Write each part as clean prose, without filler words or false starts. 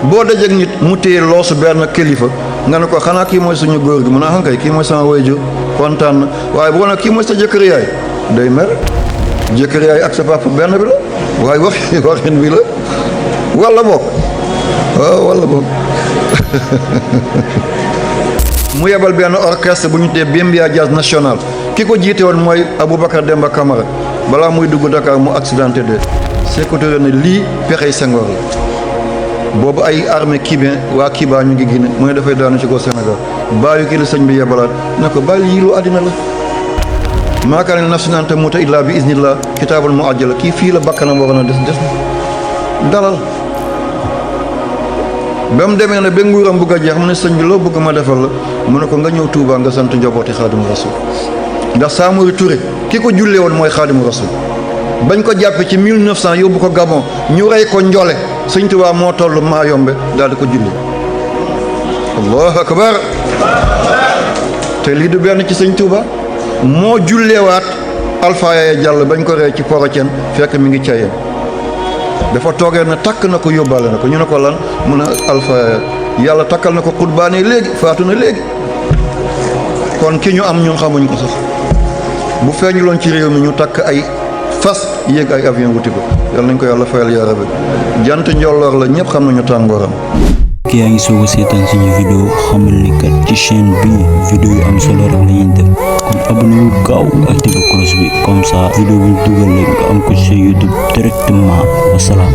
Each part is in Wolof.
boo dajeeg nit mu téye loosu benn kilifa nga ne ko xanaa kii mooy suñu góor gi mun a xankay kii mooy sama waajur kontaan na waaye boo ne kii mooy sa jëkkër yaay day mer jëkkër yaay ak sa papa benn bi la waaye waxin bi la walla bokk waaw walla bokk mu yebal benn orchestre bu ñu tee Bimbia Jazz National ki ko jiite woon mooy Aboubacar Demba Camara balaa muy dugg Dakar mu accidenté de Sékou Touré ne lii pexey Senghor la boobu ay armée Kibé waa Kiba ñu ngi Guinée mu ne dafay daanu ci ko Sénégal bàyyi kii la sëñ bi yebalaat ne ko bàyyi yilu àddina la maakaane nafsin an tamuuta illaa bi iznillah kitaabul muajjal kii fii la bakkanam waroon a des dalal ba mu demee ne ba nguuram bugg a jeex mu ne sëñ bi loo bëgg ma defal la mu ne ko nga ñëw Touba nga sant njabooti Xaadimu Rasuul ndax Samori Touré ki ko jullee woon mooy Xaadimu Rasuul bañ ko jàppe ci 1900 yóbbu ko Gabon ñu rey ko Njole sëñ Touba moo toll maa yombe daal di ko jullee allahu akbar te lii du benn ci sëñ Touba moo julleewaat Alpha Yaya Diallo bañ ko rey ci Porocen fekk mi ngi cayeen dafa toogee na takk na ko yóbbaale na ko ñu ne ko lan mun a Alpha yàlla takkal na ko xutbaane léegi faatu na léegi kon ki ñu am ñun xamuñ ko sax bu feeñuloon ci réew mi ñu takk ay fas yéeg ay avion wuti ko yàlla nañ ko yàlla fayal yaa rabbi jant njolloor la ñëpp xam nañu tàngooram. ki yaa ngi soog a seetaan suñu vidéo xamal ni kat ci chaîne bi vidéo yu am solo rek la ñuy def kon abonné wu gaaw nga activé cloche bi comme ça vidéo bu ñu dugal rek nga am ko ci YouTube directement wasalaam.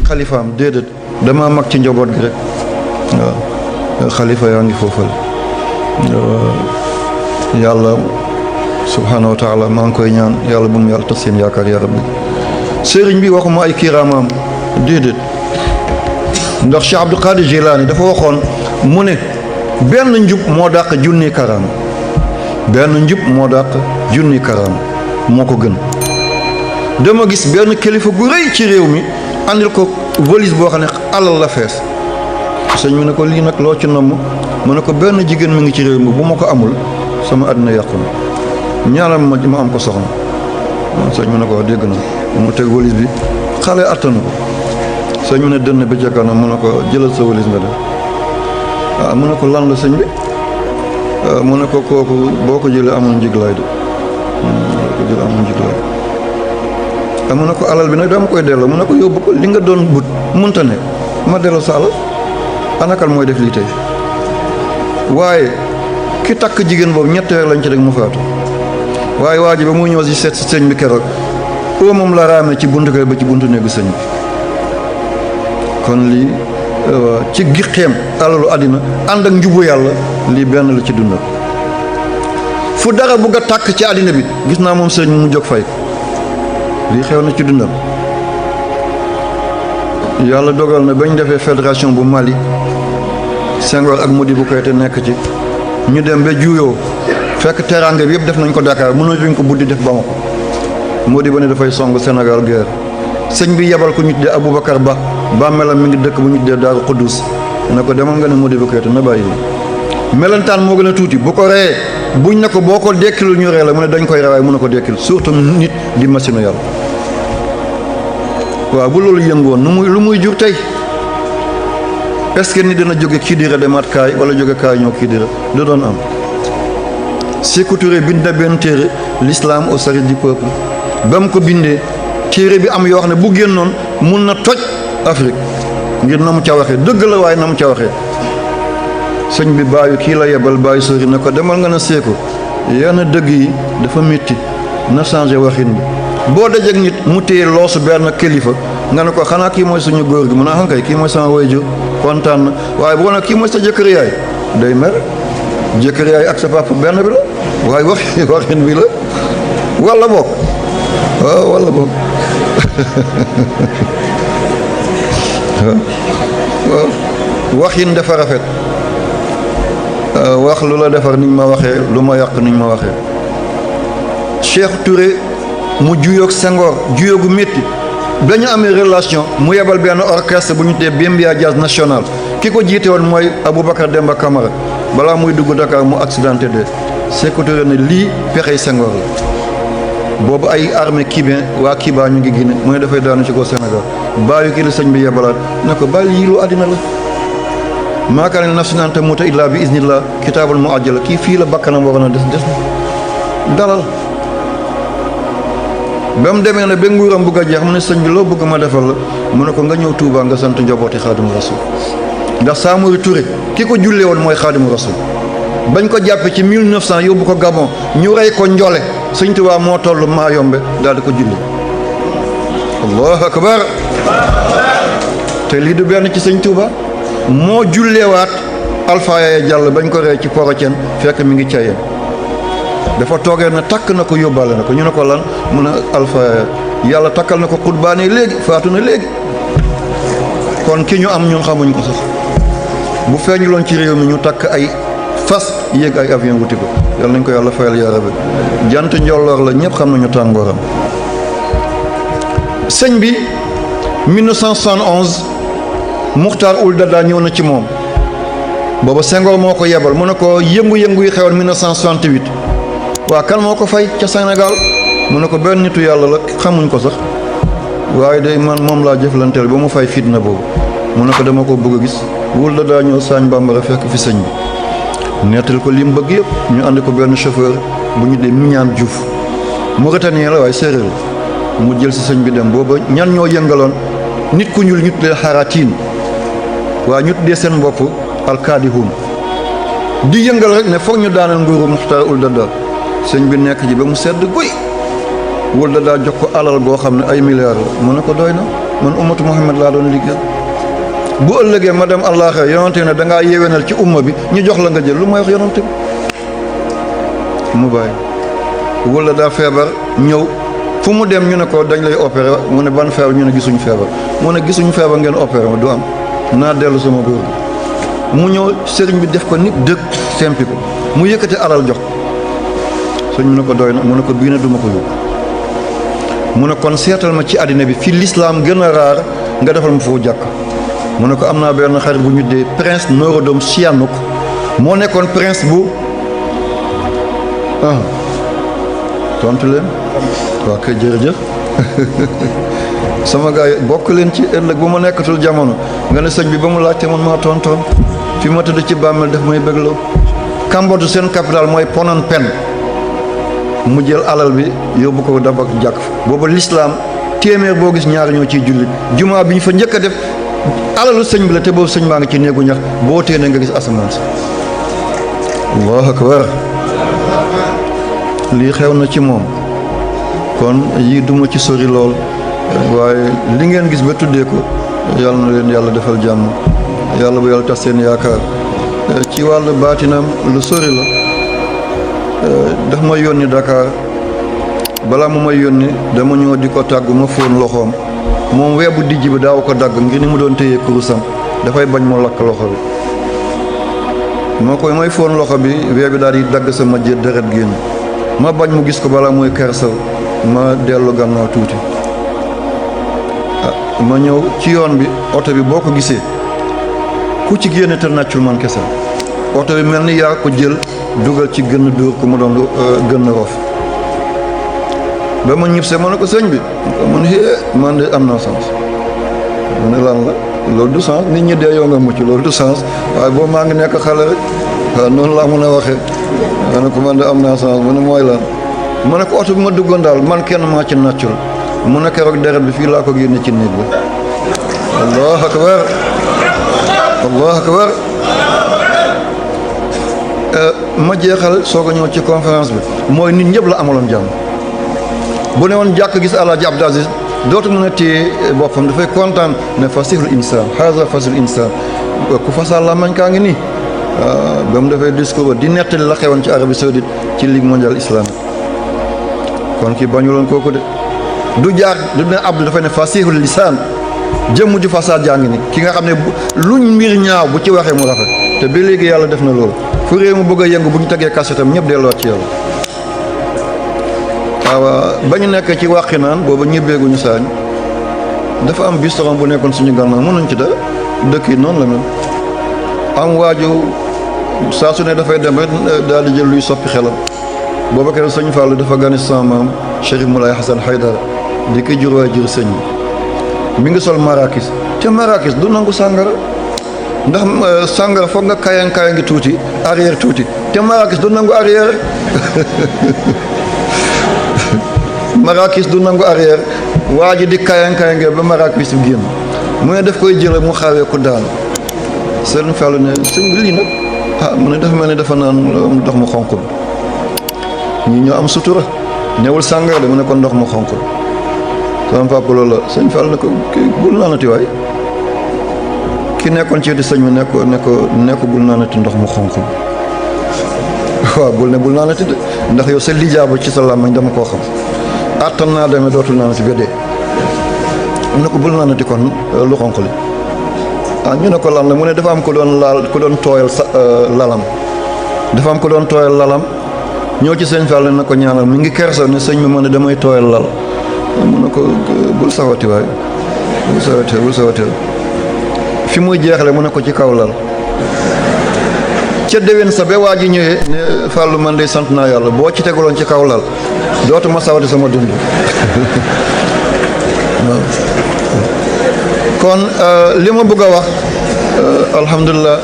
xalifaam déedéet damaa mag ci njaboot gi rek waaw xalifa yaa ngi foofal yàlla subhaanahu wa taala maa ngi koy ñaan yàlla bu mu yàlla tas seen yaakaar yaa rabbi sëriñ bi waxuma ay kiiraamaam déedéet ndax Cheikh Abdou Qadir Jilani dafa waxoon mu ne benn njub moo dàq junni karaam benn njub moo dàq junni karaam moo ko gën dama gis benn kilifa gu rëy ci réew mi andil ko valise boo xam ne alal la fees sëñ mi ne ko lii nag loo ci namm mu ne ko benn jigéen mi ngi ci réew mi bu ma ko amul sama àddina yàqu na ñaanal ma am ko soxna sëñ mi ne ko wax dégg na mu teg valise bi xale attanu ko sëñ mu ne dënn bi ca kanam mu ne ko jëlal sa valise nga def mu ne ko lan la sëñ bi mu ne ko kooku boo ko jëlee amul njiglaay de boo ko jëlee amul njiglaay mu ne ko alal bi nag dama koy delloo mu ne ko yóbbu ko li nga doon but munta nekk ma delloo sa alal anakal mooy def lii tey waaye ki takk jigéen boobu ñetti weer lañ ci rek mu faatu waaye waa ji ba muy ñëw si seet si sëñ bi keroog moom la raame ci buntu kër ba ci buntu néegu sëñ bi kon lii ci gixeem alalu àddina ànd ak njubu yàlla lii benn la ci dundal fu dara bugg a tàkk ci àddina bi gis naa moom sëñ mu jóg fay lii xew na ci dundal yàlla dogal na bañ defee fédération bu Mali Senghor ak Modibo Keïta nekk ci ñu dem ba juuyoo fekk teraanga bi yëpp def nañ ko Dakar mënatuñ ko buddi def Bamako Modibo ne dafay song Sénégal guerre sëñ bi yebal ko ñu tuddee Aboubacar Ba bàmmeelam mi ngi dëkk bu ñu tuddee Daaru Xuddus ne ko demal nga ne Modibo Keïta na bàyyi melentaan moo gën a tuuti bu ko reyee buñ ne ko boo ko dekkilul ñu ree la mu ne dañ koy rewaay mun na ko dekkil surtout nit di machine yàlla waaw bu loolu yëngoon lu muy jur tey est-ce que nit dina jóge Kidira demaat kaay wala jóge kaay ñëw Kidira da doon am Sékou Touré bind na benn téere l'islam au service du peuple ba mu ko bindee téere bi am yoo xam ne bu génnoon mun na toj Afrique ngir na mu ca waxee dëgg la waaye na mu ca waxee sëñ bi bàyyi kii la yebal bàyyi sori na ko demal nga na Sékou yenn dëgg yi dafa métti na changé waxin bi boo dajeeg nit mu téye loosu benn kilifa nga ne ko xanaa kii mooy suñu góor gi mun a xankay kii mooy sama waajur kontaan na waaye boo ne kii mooy sa jëkkër yaay day mer jëkkër yaay ak sa papa benn bi la waaye waxin bi la walla bokk waaw walla bokk waaw waxin dafa rafet wax lu la defar niñ ma waxee lu ma yàq niñ ma waxee Cheikh Touré mu juyoog Senghor juyoogu métti dañu amee relation mu yebal benn orchestre bu ñu tee Bimbia Jazz National ki ko jiite woon mooy Aboubacar Demba Camara balaa muy dugg Dakar mu accidenté de Sékou Touré ne lii pexey Senghor la boobu ay armée Kibé waa Kiba ñu ngi Guinée mu ne dafay daanu ci ko Sénégal bàyyi kii la sëñ bi yebalaat ne ko bàyyi yii lu àddina la maa kaana li nafsin an tamuuta illaa bi iznillah kitaabul muajjal kii fii la bakkanam waroon a des dalal ba mu demee ne ba nguuram bugg a jeex mu ne sëñ bi loo bëgg ma defal la mu ne ko nga ñëw Touba nga sant njabooti Xaadimu Rasul ndax Samori Touré ki ko jullee woon mooy Xaadimu Rasul bañ ko jàppe ci 1900 yóbbu ko Gabon ñu rey ko Njole sëñ Touba moo toll Mayombe daal di ko julli allahu akbar te lii du benn ci sëñ Touba moo julleewaat Alpha Yaya Diallo bañ ko rey ci Porocen fekk mi ngi cayeen dafa toogee na takk na ko yóbbaale na ko ñu ne ko lan mun a Alpha yàlla takkal na ko xutbaane léegi faatu na léegi kon ki ñu am ñun xamuñ ko sax bu feeñuloon ci réew mi ñu takk ay fas yéeg ay avion wuti ko yàlla nañ ko yàlla fayal yaa rabbi jant njolloor la ñëpp xam nañu tàngooram sëñ bi 1971 Muxtaar Ul Dada ñëw na ci moom booba Senghor moo ko yebal mu ne ko yëngu-yëngu yi xewoon 1968 waa kan moo ko fay ca Sénégal mu ne ko benn nitu yàlla la xamuñ ko sax waaye day man moom laa jëflanteel ba mu fay fitna boobu mu ne ko dama ko bëgg a gis Wul Dada ñëw Sagne Bambara fekk fi sëñ bi nettal ko li mu bëgg yëpp ñu ànd ko benn chauffeur bu ñu dee Mignane Diouf Mauritanien la waaye séeréer la mu jël si sëñ bi dem booba ñan ñoo yëngaloon nit ku ñuul ñu tuddee xaratiin waa ñu tuddee seen bopp alkaadihun di yëngal rek ne foog ñu daaneel nguuru Muxtaar Ul Dada sëñ bi nekk ji ba mu sedd guy Wul Dada jox ko alal goo xam ne ay milliards la mu ne ko doy na man ummatu Muhammad laa doon liggéey bu ëllëgee ma dem àllaaxira yonante ne da ngaa yéwénal ci umma bi ñu jox la nga jël lu may wax yonante bi mu bàyyi Wul Dada feebar ñëw fu mu dem ñu ne ko dañ lay opéré mu ne ban feebar ñu ne gisuñu feebar mu ne gisuñu feebar ngeen opéré ma du am naa dellu sama góor gi mu ñëw sëriñ bi def ko nit dëkk sempi ko mu yëkkati alal jox sëñ mu ne ko doy na mu ne ko bii na duma ko yóbbu mu ne kon seetal ma ci àddina bi fi l'islam gën a raar nga defal ma foofu jàkk mu ne ko am naa benn xarit bu ñu dee prince Norodom Sihanouk moo nekkoon prince bu tontu leen waa kay jërëjëf sama gars yi bokk leen ci ëllëg bu ma nekkatul jamono nga ne sëñ bi ba mu laajte man maa tontoon fi ma tëdd ci bàmmeel def may bégloo Cambodge seen capital mooy Phnom Penh mu jël alal bi yóbbu ko dabak jàkk booba l'islam téeméer boo gis ñaar ñoo ciy jullit jumaa bi ñu fa njëkk a def alalu sëñ bi la te boobu sëñ baa ngi ci néegu ñax boo téene nga gis asamaan si allahu akbar lii xew na ci moom kon yii duma ci sori lool waaye li ngeen gis ba tuddee ko yàlla na leen yàlla defal jàmm yàlla bu yàlla tax seen yaakaar ci wàllu baatinam lu sori la daf ma yónni Dakar balaa mu may yónni dama ñëw di ko tàggu ma fóon loxoom moom weebu dijj bi daaw ko dagg ngir ni mu doon téye kurusam dafay bañ mu lakk loxo bi moo koy may fóon loxo bi wee bi daal di dagg sama jë deret génn ma bañ mu gis ko balaa muy kersaw ma dellu gannaaw tuuti ma ñëw ci yoon bi oto bi boo ko gisee ku ci génne te naccul man kese oto bi mel ni yaa ko jël dugal ci gën dóor ko mu doon gën roof ba ma ñibbisee ma ne ko sëñ bi mu ne man de am naa sens mu ne lan la loolu du sens nit ñi dee yow nga mucc loolu du sens waaye boobu maa ngi nekk xale rek waaw noonu laa mën a waxee ma ne ko man de am naa sens mu ne mooy lan ma ne ko oto bi ma duggoon daal man kenn maa ci naccul mu ne keroog deret bi fii laa ko génne ci néeg bi allahu akbar allahu akbar ma jeexal soog a ñëw ci conférence bi mooy nit ñëpp la amaloon jàmm bu ne woon jàkk gis Alaaji Abdou Aziz dootu mën a téye boppam dafay kontaan ne fasihul insaan haza fasihul insaan ku fasal la mañ kaa ngi nii ba mu defee discours di nettali la xewoon ci Arabie Saoudite ci ligue mondiale islamique kon kii bañuloon kooku de du jaar du ne Abdou dafay ne fasihul lisaan jëmm ju fasaa jàng ni ki nga xam ne luñ mbir ñaaw bu ci waxee mu rafet te ba léegi yàlla def na loolu fu réew mu bëgg a yëngu bu ñu tegee kasetam ñëpp delluwaat ci yàlla waaw ba ñu nekk ci wàqi naan booba ñibbeeguñu saañ dafa am bistron bu nekkoon suñu gannaaw mënuñ ci dara dëkk yi noonu la mel am waaju saa su ne dafay dem rek daal di jël luy soppi xelam booba keroog sëñ Fallou dafa gane sama maam Chérif Moulay Hassan Haydara di ko jur waay jur sëñ bi mi ngi sol marakis te marakis du nangu sàngara ndax sàngara foog nga kayangi tuuti arrière tuuti te marakis du nangu arrière marakis du nangu arrière waa ji di kayangi ba marakis bi génn mu ne daf koy jële mu xawee ku daanu Sëriñ Fallu ne sëñ bi lii nag mu ne dafa mel ni dafa naan ndox mu xonq bi ñi ñoo am sutura newul sàngara de mu ne ko ndox mu xonq bi sama papa loolu la sëñ Fallu ne ko bul naanati waay ki nekkoon ci di sëñ bi ne ko bul naanati ndox mu xonq bi waaw bul naanati de ndax yow sa lijaaba ci sa làmmiñ dama koo xam attan naa demee dootul naanati ba dee mu ne ko bul naanati kon lu xonq li ñu ne ko lan la mu ne dafa am ko doon tooyal sa lalam dafa am ko doon tooyal lalam ñëw ci sëñ Fall na ko ñaanal mi ngi kersa ne sëñ bi ma ne damay tooyal lal mu ne ko bul sawati waay bul sawati fi muy jeexle mu ne ko ci kaw lal ca déwén sa ba waa ji ñëwee ne Fallu man de sant naa yàlla boo ci teguloon ci kaw lal dootuma sawati sama dund kon li ma bëgg a wax alhamdulilah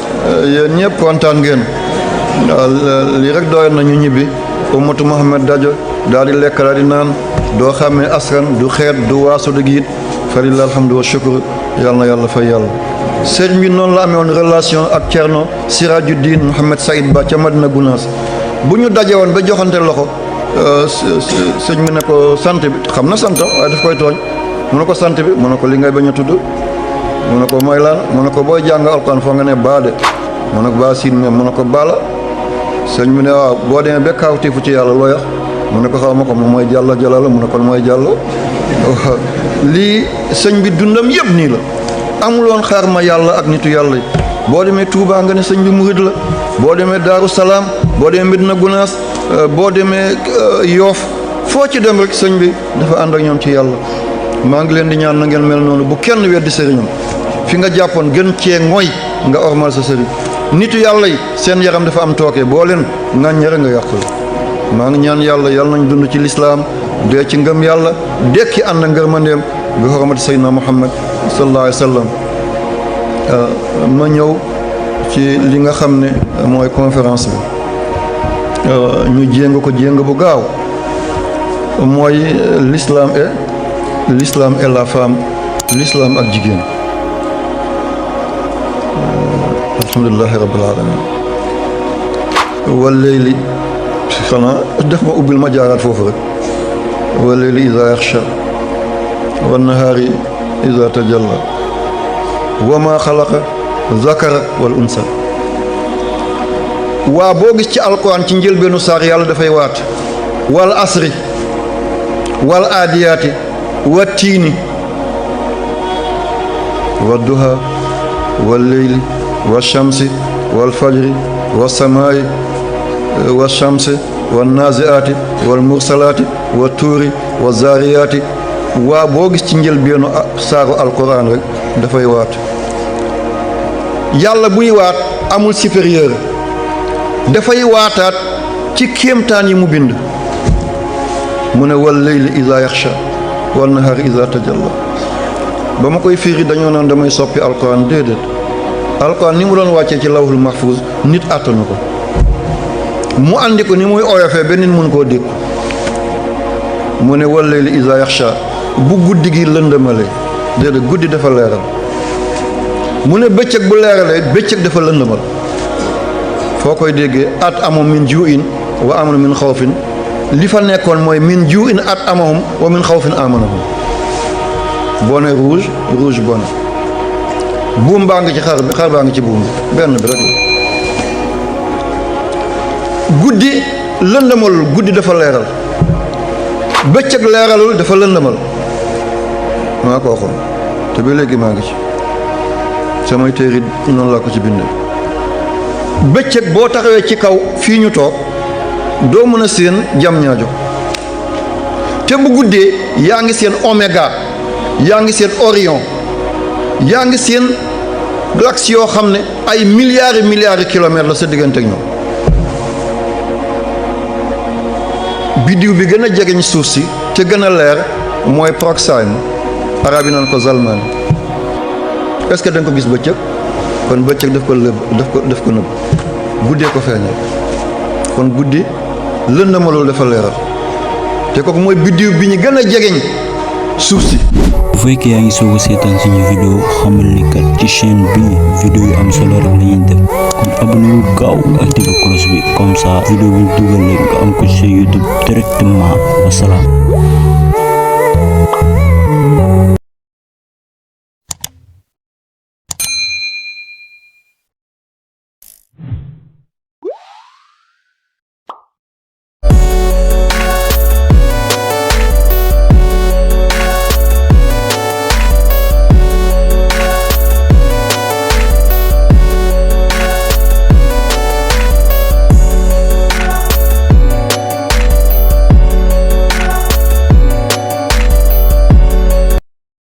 yéen ñëpp kontaan ngeen lii rek doy na ñu ñibbi ummatu Muhammad dajo daal di lekk daal di naan doo xàmmee askan du xeet du waasu du giit falillah alhamdu wa shukr yàlla na yàlla fay yàlla sëriñ bi noonu la amee woon relation ak Cerno Sirajuddin Mohamed Saïd Ba ca Madina Gunaas bu ñu daje woon ba joxante loxo sëñ bi ne ko sant bi xam na sant waaye daf koy tooñ mu ne ko sant bi mu ne ko li ngay bañ a tudd mu ne ko mooy lan mu ne ko booy jàng alxuraan foo nga ne baa de mu ne ko baa siin me mu ne ko baala sëñ bi ne waaw boo demee ba kaawtiifu ci yàlla loo yax mu ne ko xaw ma ko moom mooy jàlla jalala mu ne kon mooy jàll lii sëñ bi dundam yëpp nii la amuloon xaar ma yàlla ak nitu yàlla yi boo demee Touba nga ne sëñ bi murid la boo demee Daaru Salaam boo demee Medina Gunaas boo demee Yoof foo ci dem rek sëñ bi dafa ànd ak ñoom ci yàlla maa ngi leen di ñaan na ngeen mel noonu bu kenn weddi sëriñam fi nga jàppoon gën cee ngoy nga ormal sa sëriñ nitu yàlla yi seen yaram dafa am tooke boo leen ŋàññere nga yàqul maa ngi ñaan yàlla nañ dund ci lislaam dee ci ngëm yàlla dekki ànd ak ngërmandeem bi xormati sayyidina Muhammad sallallahu alayhi wa sallam ma ñëw ci li nga xam ne mooy conférence bi ñu jéng ko jéng bu gaaw mooy l'islam et la femme l'islam ak jigéen alhamdulillahi rabbil alamin wal layli xanaa def ma ubbil ma jaaraat foofu rek wal layli iza yaxsha wan nahaari iza tajalla wa ma xalaqa zakara wal unsa waa boo gis ci alquran ci njëlbeenu saar yàlla dafay waat wal asri wal aadiyaati wa tiini wa duha wal leyli wa shamsi wal fajri wa samaayi wa shamsi wa naaziaati wal mursalaati wa tuuri wa zaariyaati waa boo gis ci njëlbeenu saaru alquran rek dafay waat yàlla buy waat amul supérieur dafay waataat ci kéemtaan yi mu bind mu ne wal leyli iza yaxsha wal nahaari iza tajalla ba ma koy fiiri dañoo naan damay soppi alquran déedéet alquran ni mu doon wàccee ci lawhul mahfuz nit àttanu ko mu andi ko ni muy oyofee ba nit mun koo dégg mu ne wal leyli iza yaxsha bu guddi gi lëndëmalee déedéet guddi dafa leeral mu ne bëccëg bu leeralee bëccëg dafa lëndëmal foo koy déggee at amoom min ju'in wa amanu min xawfin li fa nekkoon mooy min ju'in at amahum wa min xawfin amanahum bone rouge rouge bone buum baa ngi ci xar bi xar baa ngi ci buum bi benn bi rek guddi lëndëmalul guddi dafa leeral bëccëg leeralul dafa lëndëmal maa ko waxoon te ba léegi maa ngi ci samay téere noonu laa ko ci bindee bëccëg boo taxawee ci kaw fii ñu toog doo mën a seen jam ñaajo te bu guddee yaa ngi seen oméga yaa ngi seen orion yaa ngi seen galaxie yoo xam ne ay milliards et milliards de kilomètres la sa diggante ak ñoom biddiw bi gën a jegeñ suuf si te gën a leer mooy proxime arab yi naan ko zalman. est-ce que da nga ko gis bëccëg kon bëccëg daf ko nëbb guddee ko feeñal kon guddi lëndëmalul dafa leeral te kooku mooy biddiw bi ñu gën a jegeñ suuf si. bu fekkee yaa ngi soog a seetaan suñu vidéo xamal ni kat ci chaîne bi vidéo yu am solo rek la ñuy def kon abonné wu gaaw activé cloche bi comme ça vidéo bu ñu dugal nga am ko ci YouTube directement wasalaam.